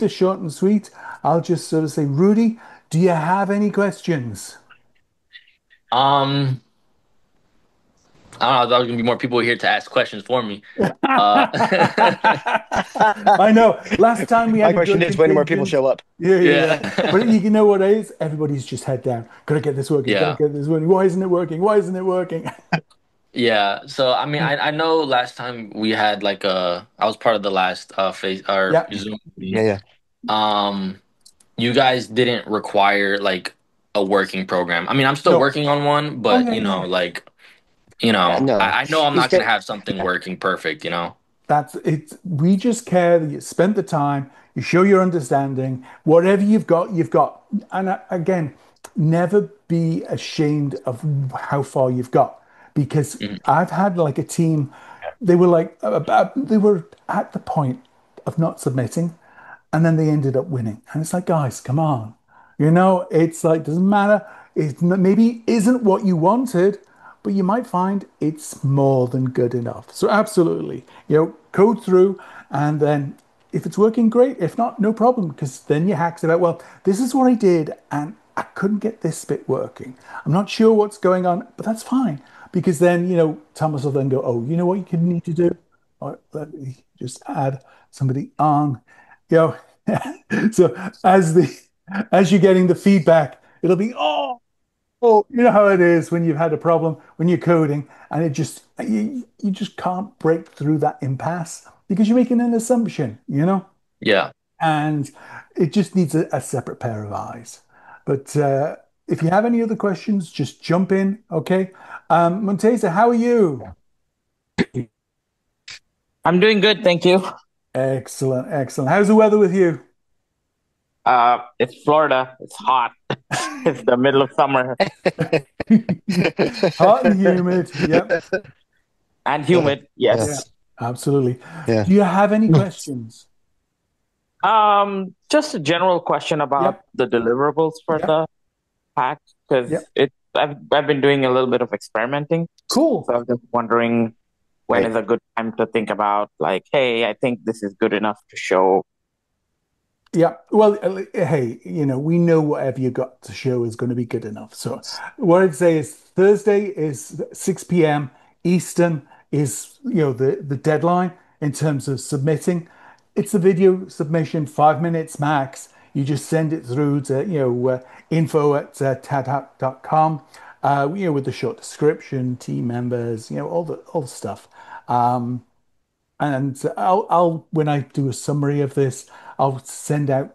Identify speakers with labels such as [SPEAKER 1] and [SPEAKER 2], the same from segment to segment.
[SPEAKER 1] it short and sweet. I'll just sort of say, Rudy, do you have any questions?
[SPEAKER 2] Um, I don't know. There's gonna be more people here to ask questions for me. Uh,
[SPEAKER 1] I know. Last time we
[SPEAKER 3] My
[SPEAKER 1] had a
[SPEAKER 3] question
[SPEAKER 1] good
[SPEAKER 3] is, when do more people
[SPEAKER 1] contingent.
[SPEAKER 3] show up?
[SPEAKER 1] Yeah, yeah, yeah. But
[SPEAKER 2] yeah,
[SPEAKER 1] you know what it is? Everybody's just head down. Gotta get this working. Gotta
[SPEAKER 2] yeah,
[SPEAKER 1] get this working. Why isn't it working? Why isn't it working?
[SPEAKER 2] yeah. So I mean, I know last time we had like I was part of the last phase or
[SPEAKER 1] Yeah.
[SPEAKER 2] Zoom
[SPEAKER 3] Yeah,
[SPEAKER 2] meeting.
[SPEAKER 3] yeah.
[SPEAKER 2] Um, you guys didn't require like a working program. I mean, I'm still
[SPEAKER 1] No.
[SPEAKER 2] working on one,
[SPEAKER 1] Oh,
[SPEAKER 2] but
[SPEAKER 1] yeah, yeah.
[SPEAKER 3] No,
[SPEAKER 2] I know I'm
[SPEAKER 3] he's
[SPEAKER 2] not gonna
[SPEAKER 3] got.
[SPEAKER 2] have something working perfect.
[SPEAKER 1] That's it. We just care that you spent the time, you show your understanding. Whatever you've got, you've got. And again, never be ashamed of how far you've got, because
[SPEAKER 2] Mhm.
[SPEAKER 1] I've had like a team, they were at the point of not submitting, and then they ended up winning. And it's like, guys, come on. It's like, doesn't matter. Maybe isn't what you wanted, but you might find it's more than good enough. So absolutely, code through, and then if it's working, great. If not, no problem, because then you hacks it out. Well, this is what I did, and I couldn't get this bit working. I'm not sure what's going on, but that's fine, because then Thomas will then go, oh, you know what you need to do? Or let me just add somebody on. You know, so as you're getting the feedback, it'll be, oh, you know how it is when you've had a problem when you're coding, and you just can't break through that impasse because you're making an assumption,
[SPEAKER 2] Yeah.
[SPEAKER 1] and it just needs a separate pair of eyes. But if you have any other questions, just jump in. Okay. Montesa, how are you?
[SPEAKER 4] I'm doing good, thank you.
[SPEAKER 1] Excellent, excellent. How's the weather with you?
[SPEAKER 4] It's Florida. It's hot. It's the middle of summer
[SPEAKER 1] Hot and humid. Yep.
[SPEAKER 4] and
[SPEAKER 3] Yeah,
[SPEAKER 4] humid.
[SPEAKER 3] yeah,
[SPEAKER 1] Yeah,
[SPEAKER 4] Yes.
[SPEAKER 1] absolutely.
[SPEAKER 3] yeah.
[SPEAKER 1] Do you have any questions?
[SPEAKER 4] Just a general question about
[SPEAKER 1] Yep.
[SPEAKER 4] the deliverables for
[SPEAKER 1] Yep.
[SPEAKER 4] the pack because
[SPEAKER 1] Yep.
[SPEAKER 4] I've been doing a little bit of experimenting,
[SPEAKER 1] Cool.
[SPEAKER 4] so I'm just wondering when
[SPEAKER 3] Right.
[SPEAKER 4] is a good time to think about like, hey, I think this is good enough to show.
[SPEAKER 1] Yeah. Well, hey, we know whatever you got to show is going to be good enough. So what I'd say is Thursday is 6 p.m. Eastern is, the deadline in terms of submitting. It's a video submission, 5 minutes max. You just send it through to, info at TADHack.com, with the short description, team members, all the stuff. Um, and I'll when I do a summary of this, I'll send out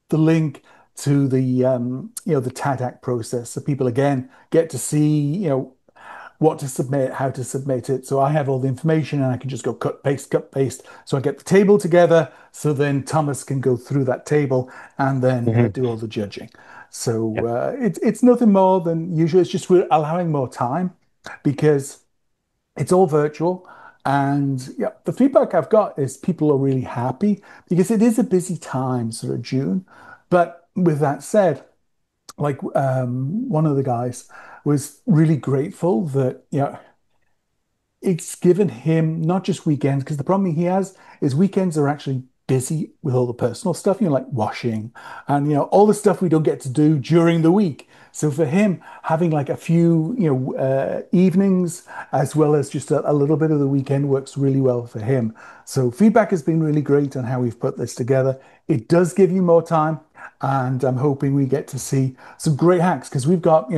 [SPEAKER 1] the link to the TADHack process, so people again get to see what to submit, how to submit it. So I have all the information, and I can just go cut paste. So I get the table together. So then Thomas can go through that table and then
[SPEAKER 3] Hmm.
[SPEAKER 1] do all the judging.
[SPEAKER 3] Yeah.
[SPEAKER 1] So it's nothing more than usual. It's just we're allowing more time because it's all virtual. And yeah, the feedback I've got is people are really happy because it is a busy time, sort of June. But with that said, like one of the guys was really grateful that it's given him not just weekends, because the problem he has is weekends are actually busy with all the personal stuff, like washing and all the stuff we don't get to do during the week. So for him, having like a few evenings as well as just a little bit of the weekend works really well for him. So feedback has been really great on how we've put this together. It does give you more time, and I'm hoping we get to see some great hacks because we've got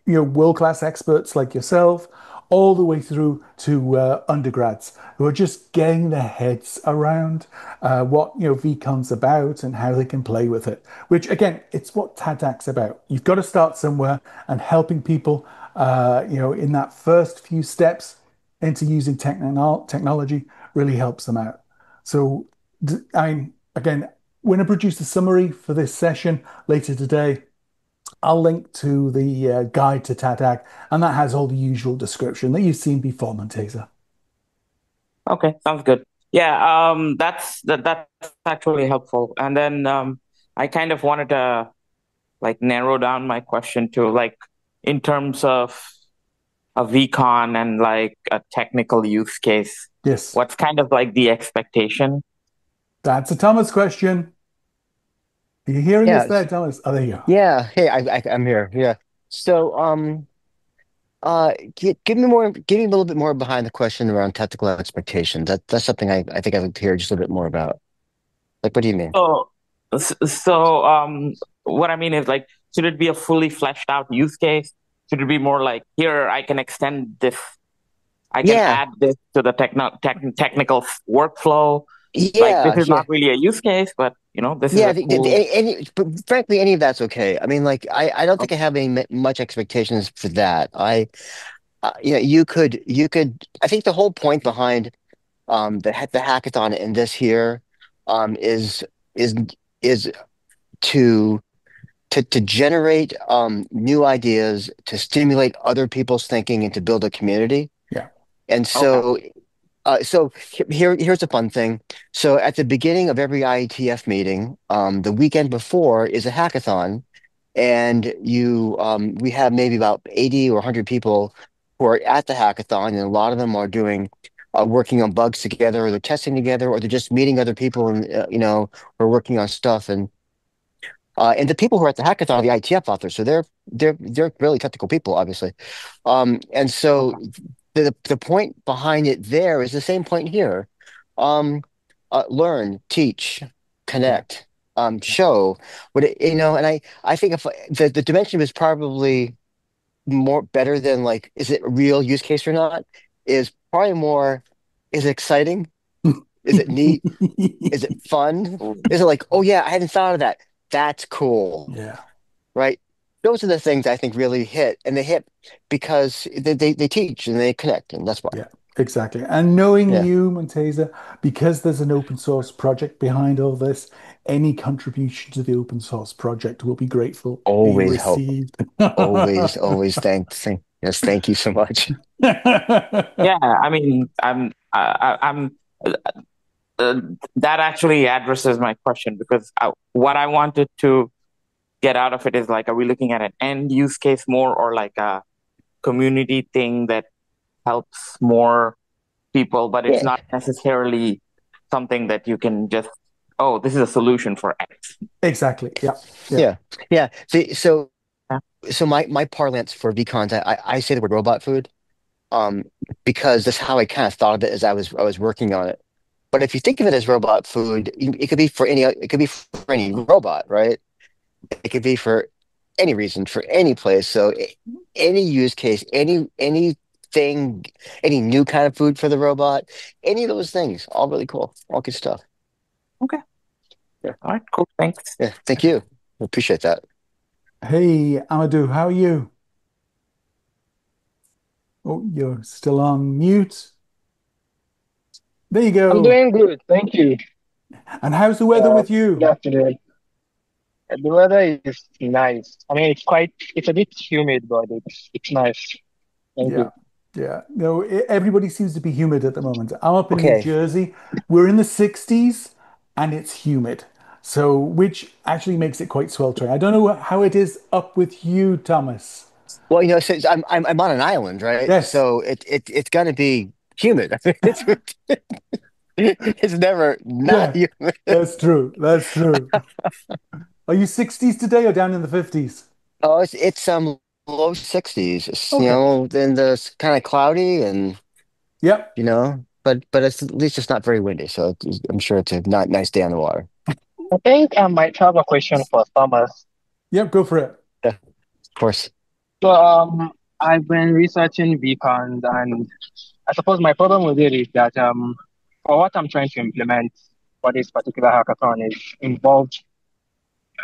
[SPEAKER 1] world-class experts like yourself, all the way through to undergrads who are just getting their heads around what vCon's about and how they can play with it. Which again, it's what TADHack's about. You've got to start somewhere, and helping people, in that first few steps into using technology really helps them out. So, again, when I produce the summary for this session later today, I'll link to the guide to TADHack, and that has all the usual description that you've seen before, Montesa.
[SPEAKER 4] Okay, sounds good. Yeah, that's actually helpful. And then I kind of wanted to like narrow down my question to like in terms of a vCon and like a technical use case,
[SPEAKER 1] Yes,
[SPEAKER 4] what's kind of like the expectation?
[SPEAKER 1] that's a Thomas question. Are you hearing us
[SPEAKER 3] Yeah,
[SPEAKER 1] there, Thomas? Oh, there you are.
[SPEAKER 3] yeah. Hey, I'm here. Yeah. So, give me more, give me a little bit more behind the question around technical expectations. That's something I think I'd like to hear just a little bit more about. Like, what do you mean?
[SPEAKER 4] So, what I mean is like, should it be a fully fleshed out use case? Should it be more like, here, I can extend this, I can
[SPEAKER 3] Yeah,
[SPEAKER 4] add this to the technical workflow. Like, this
[SPEAKER 3] yeah,
[SPEAKER 4] is
[SPEAKER 3] yeah,
[SPEAKER 4] not really a use case, but this is
[SPEAKER 3] yeah.
[SPEAKER 4] a cool.
[SPEAKER 3] But frankly, any of that's okay. I mean, like, I don't think I
[SPEAKER 4] Okay.
[SPEAKER 3] have much expectations for that. You could. I think the whole point behind the hackathon in this here is is to to generate new ideas, to stimulate other people's thinking, and to build a community.
[SPEAKER 1] Yeah.
[SPEAKER 3] And
[SPEAKER 4] Okay.
[SPEAKER 3] here's a fun thing. So at the beginning of every IETF meeting, the weekend before is a hackathon, and we have maybe about 80 or 100 people who are at the hackathon, and a lot of them are doing working on bugs together, or they're testing together, or they're just meeting other people and who are working on stuff. And the people who are at the hackathon are the IETF authors, so they're really technical people, obviously. And so
[SPEAKER 4] Okay.
[SPEAKER 3] the point behind it there is the same point here. Um, Learn, teach,
[SPEAKER 1] Yeah.
[SPEAKER 3] connect, show and I think if the dimension is probably more better than like, is it a real use case or not? Is probably more, is it exciting? Is it neat? Is it fun?
[SPEAKER 4] Cool.
[SPEAKER 3] Is it like, oh yeah, I hadn't thought of that. That's cool,
[SPEAKER 1] Yeah.
[SPEAKER 3] right? Those are the things I think really hit, and they hit because they teach and they connect, and that's why.
[SPEAKER 1] Yeah, exactly. And knowing
[SPEAKER 3] Yeah,
[SPEAKER 1] you, Monteza, because there's an open source project behind all this, any contribution to the open source project will be gratefully
[SPEAKER 3] always help.
[SPEAKER 1] received.
[SPEAKER 3] Always yes, thank you so much.
[SPEAKER 4] Yeah, I mean, I'm uh, uh, that actually addresses my question because what I wanted to get out of it is like, are we looking at an end use case more or like a community thing that helps more people, but it's
[SPEAKER 3] Yeah,
[SPEAKER 4] not necessarily something that you can just, oh, this is a solution for X.
[SPEAKER 1] Exactly. Yeah. Yeah.
[SPEAKER 3] yeah, yeah. See, so
[SPEAKER 4] Yeah.
[SPEAKER 3] so my parlance for vCons, I say the word robot food, um, because that's how I kind of thought of it as I was working on it. But if you think of it as robot food, it could be for any robot, right? It could be for any reason, for any place. So any use case, anything, any new kind of food for the robot, any of those things, all really cool, all good stuff.
[SPEAKER 4] Okay.
[SPEAKER 3] Yeah,
[SPEAKER 4] All right. Cool. Thanks.
[SPEAKER 3] yeah. Thank you. I appreciate that.
[SPEAKER 1] Hey, Amadou, how are you? Oh, you're still on mute. There you
[SPEAKER 5] I'm
[SPEAKER 1] go.
[SPEAKER 5] doing good, thank you.
[SPEAKER 1] And how's the weather with
[SPEAKER 5] Good
[SPEAKER 1] you?
[SPEAKER 5] afternoon. The weather is nice. I mean, it's a bit humid, but it's nice. Thank
[SPEAKER 1] Yeah.
[SPEAKER 5] you.
[SPEAKER 1] Yeah. No, everybody seems to be humid at the moment. I'm up in New
[SPEAKER 3] Okay.
[SPEAKER 1] Jersey. We're in the 60s and it's humid. So, which actually makes it quite sweltering. I don't know how it is up with you, Thomas.
[SPEAKER 3] Well, since I'm on an island, right?
[SPEAKER 1] Yes.
[SPEAKER 3] So it's gonna be humid. It's never not
[SPEAKER 1] Yeah.
[SPEAKER 3] humid.
[SPEAKER 1] That's true. That's true. Are you 60s today or down in the 50s?
[SPEAKER 3] Oh, it's low 60s.
[SPEAKER 1] Okay.
[SPEAKER 3] Then the kind of cloudy and
[SPEAKER 1] Yep.
[SPEAKER 3] but it's at least it's not very windy, so I'm sure it's a not nice day on the water.
[SPEAKER 5] I think I might have a question for Thomas.
[SPEAKER 1] Yep. Go for it.
[SPEAKER 3] Yeah, of course.
[SPEAKER 5] So, I've been researching beacons, and I suppose my problem with it is that for what I'm trying to implement for this particular hackathon is involved,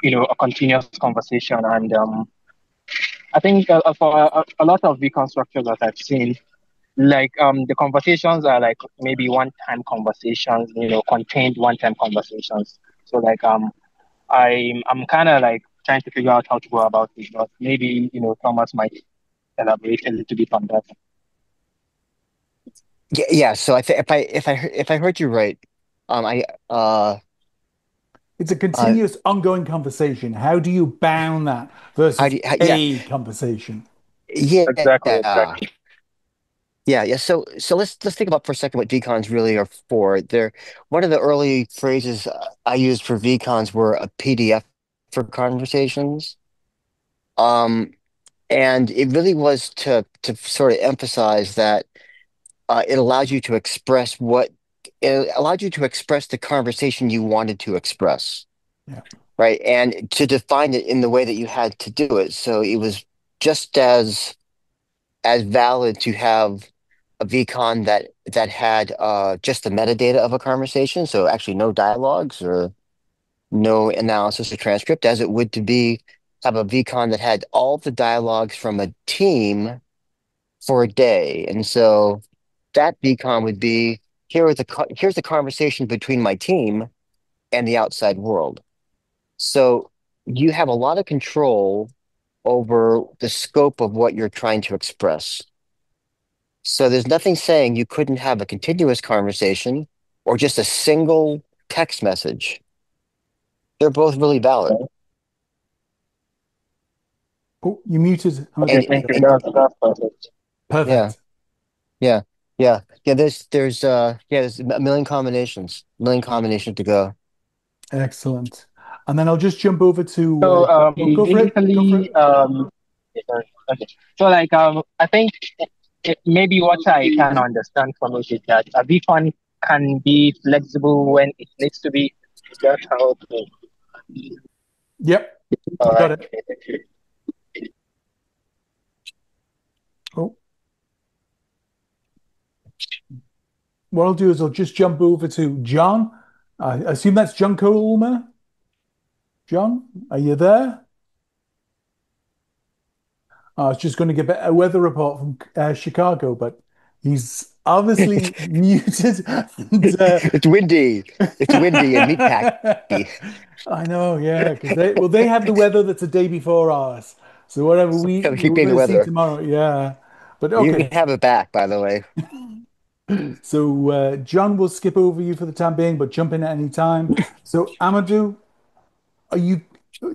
[SPEAKER 5] a continuous conversation, and I think for a lot of beacon structures that I've seen, like the conversations are like maybe one-time conversations, contained one-time conversations. So like I'm kind of like trying to figure out how to go about it, but maybe Thomas might elaborate a little bit on that.
[SPEAKER 3] Yeah, yeah. So I think if I heard you right, I
[SPEAKER 1] It's a
[SPEAKER 3] uh
[SPEAKER 1] continuous, ongoing conversation. How do you bound that
[SPEAKER 3] how
[SPEAKER 1] versus
[SPEAKER 3] do you, yeah,
[SPEAKER 1] a conversation?
[SPEAKER 3] yeah,
[SPEAKER 5] Exactly,
[SPEAKER 3] yeah.
[SPEAKER 5] exactly.
[SPEAKER 3] Yeah. So let's think about for a second what VCons really are for. They're one of the early phrases I used for VCons were a PDF for conversations. Um, and it really was to sort of emphasize that it allowed you to express what it allowed you to express the conversation you wanted to express,
[SPEAKER 1] Yeah.
[SPEAKER 3] right? And to define it in the way that you had to do it. So it was just as valid to have a vCon that had just the metadata of a conversation, so actually no dialogues or no analysis or transcript, as it would to be have a vCon that had all the dialogues from a team for a day. And so that vCon would be here's the conversation between my team and the outside world. So you have a lot of control over the scope of what you're trying to express. So there's nothing saying you couldn't have a continuous conversation or just a single text message. They're both really valid.
[SPEAKER 1] Oh, you muted.
[SPEAKER 3] And,
[SPEAKER 5] Okay, thank you.
[SPEAKER 3] and
[SPEAKER 5] That's perfect.
[SPEAKER 3] yeah,
[SPEAKER 1] Perfect.
[SPEAKER 3] yeah, yeah. There's a million combinations to go.
[SPEAKER 1] Excellent. And then I'll just jump over to,
[SPEAKER 5] So
[SPEAKER 1] oh, go for it. Go for it.
[SPEAKER 5] basically yeah, sorry. Okay. So like I think maybe what I can understand from it is that a beacon can be flexible when it needs to be. That's how it is.
[SPEAKER 1] Yep,
[SPEAKER 5] All
[SPEAKER 1] you got
[SPEAKER 5] right.
[SPEAKER 1] it.
[SPEAKER 5] Okay, thank you.
[SPEAKER 1] Oh, what I'll do is I'll just jump over to John. I assume that's John Coleman. John, are you there? I was just going to give a weather report from Chicago, but he's obviously muted. And,
[SPEAKER 3] It's windy. It's windy and meatpacky.
[SPEAKER 1] I know, yeah, because they have the weather that's a day before ours. So whatever
[SPEAKER 3] Gotta keep
[SPEAKER 1] we're
[SPEAKER 3] being
[SPEAKER 1] going
[SPEAKER 3] the
[SPEAKER 1] to see
[SPEAKER 3] weather.
[SPEAKER 1] tomorrow, yeah. But
[SPEAKER 3] You
[SPEAKER 1] okay,
[SPEAKER 3] can have it back, by the way.
[SPEAKER 1] so John will skip over you for the time being, but jump in at any time. So Amadou, are you?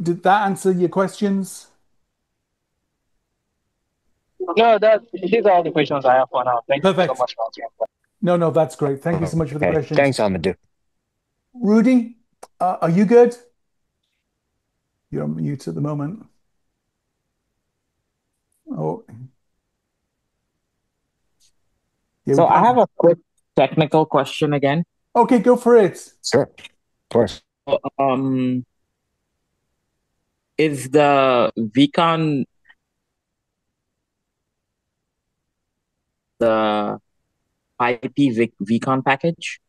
[SPEAKER 1] Did that answer your questions?
[SPEAKER 5] No, these are all the questions I have for now. Thank you so
[SPEAKER 1] Perfect.
[SPEAKER 5] much for answering.
[SPEAKER 1] No, no, that's great. Thank you so much for the
[SPEAKER 3] Okay.
[SPEAKER 1] questions.
[SPEAKER 3] Thanks, Amadou.
[SPEAKER 1] Rudy, are you good? You're on mute at the moment. Oh, yeah, we
[SPEAKER 4] So I
[SPEAKER 1] can't.
[SPEAKER 4] have a quick technical question again.
[SPEAKER 1] Okay, go for it.
[SPEAKER 3] Sure. Of course.
[SPEAKER 4] Um, is the vCon the vCon package?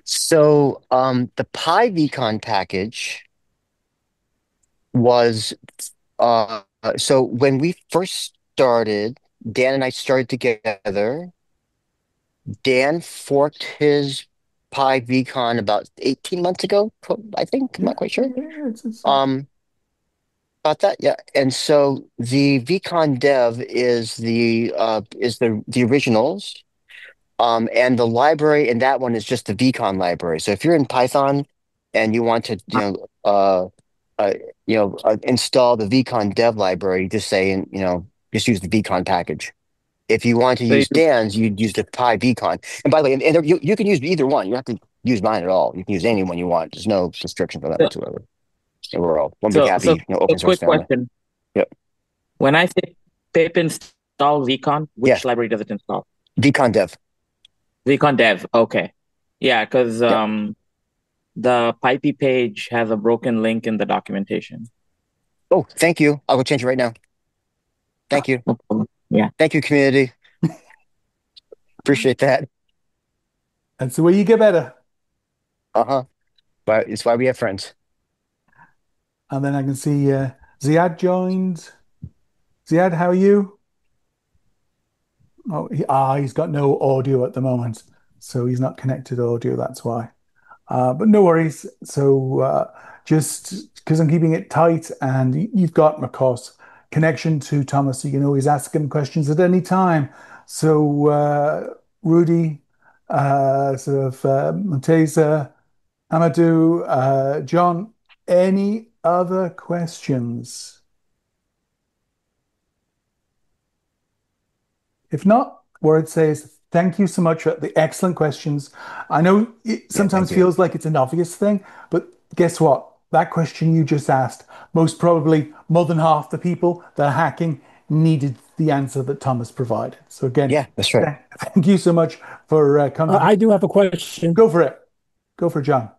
[SPEAKER 3] So the Pi vCon package was so when we first started, Dan and I started together. Dan forked his Pi vCon about 18 months ago, I think. I'm
[SPEAKER 1] Yeah,
[SPEAKER 3] not quite sure.
[SPEAKER 1] yeah, it's
[SPEAKER 3] Um, about that, yeah. And so the vCon dev is the originals. And the library in that one is just the vCon library. So if you're in Python and you want to, uh, install the vCon dev library, just say, just use the vCon package. If you want to
[SPEAKER 4] So
[SPEAKER 3] use Dan's, you'd use the Pi vCon. And by the way, you can use either one. You don't have to use mine at all. You can use any one you want. There's no restriction for that
[SPEAKER 4] so
[SPEAKER 3] whatsoever. And we're all one big
[SPEAKER 4] so so,
[SPEAKER 3] happy,
[SPEAKER 4] so
[SPEAKER 3] open source
[SPEAKER 4] quick
[SPEAKER 3] family.
[SPEAKER 4] question.
[SPEAKER 3] Yep.
[SPEAKER 4] When I say pip install vCon,
[SPEAKER 3] Yeah.
[SPEAKER 4] which library does it install?
[SPEAKER 3] vCon dev.
[SPEAKER 4] vCon dev. Okay. Yeah, because
[SPEAKER 3] Yep.
[SPEAKER 4] the Pipey page has a broken link in the documentation.
[SPEAKER 3] Oh, thank you. I'll go change it right now. Thank you.
[SPEAKER 4] No problem. Yeah.
[SPEAKER 3] Thank you, community. Appreciate that.
[SPEAKER 1] that's the way you get better.
[SPEAKER 3] Uh-huh. But it's why we have friends.
[SPEAKER 1] And then I can see Ziad joined. Ziad, how are you? Oh, he's got no audio at the moment, so he's not connected audio. That's why. But no worries. So just because I'm keeping it tight, and you've got, of course, connection to Thomas, you can always ask him questions at any time. So Rudy, sort of Monteza, Amadou, John, any other questions? If not, what I'd say is thank you so much for the excellent questions. I know it
[SPEAKER 3] Yeah,
[SPEAKER 1] sometimes
[SPEAKER 3] thank you.
[SPEAKER 1] feels like it's an obvious thing, but guess what? that question you just asked, most probably more than half the people that are hacking needed the answer that Thomas provided. So again,
[SPEAKER 3] Yeah, that's right.
[SPEAKER 1] thank you so much for
[SPEAKER 6] I do have a question.
[SPEAKER 1] Go for it. Go for it, John.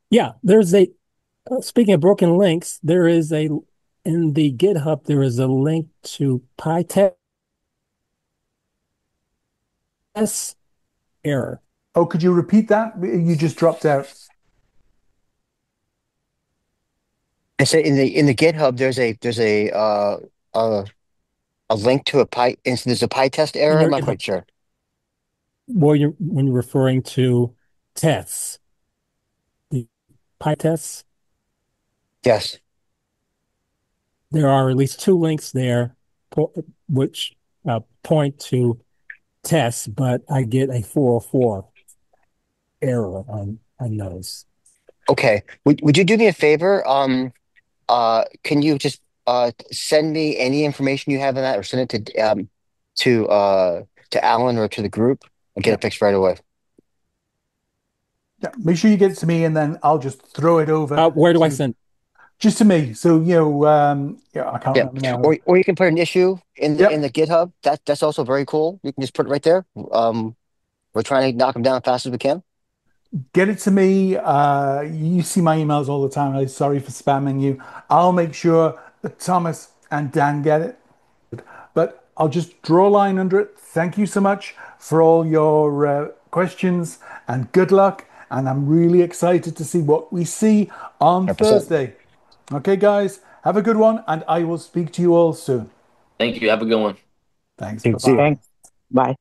[SPEAKER 6] Yeah, there's a speaking of broken links, there is a in the GitHub, there is a link to PyTest error.
[SPEAKER 1] Oh, could you repeat that? You just dropped out.
[SPEAKER 3] I say in the GitHub, a link to a and there's a PyTest error. I'm not quite sure.
[SPEAKER 6] When you're referring to tests, the PyTests,
[SPEAKER 3] Yes.
[SPEAKER 6] there are at least two links there which point to tests, but I get a 404 error on those.
[SPEAKER 3] Okay. Would you do me a favor? Can you just send me any information you have on that, or send it to Alan or to the group? I'll get it fixed right away.
[SPEAKER 1] Yeah, make sure you get it to me, and then I'll just throw it over.
[SPEAKER 6] Where do I send?
[SPEAKER 1] Just to me. So I can't remember now.
[SPEAKER 3] Or you can put an issue in the GitHub. That's also very cool. You can just put it right there. We're trying to knock them down as fast as we can.
[SPEAKER 1] Get it to me. You see my emails all the time. I'm sorry for spamming you. I'll make sure that Thomas and Dan get it. But I'll just draw a line under it. Thank you so much for all your questions, and good luck. And I'm really excited to see what we see on
[SPEAKER 3] 100%.
[SPEAKER 1] Thursday. Okay, guys, have a good one, and I will speak to you all soon.
[SPEAKER 2] Thank you. Have a good one.
[SPEAKER 1] Thanks.
[SPEAKER 3] See you.
[SPEAKER 1] Bye-bye.
[SPEAKER 4] Thanks. Bye.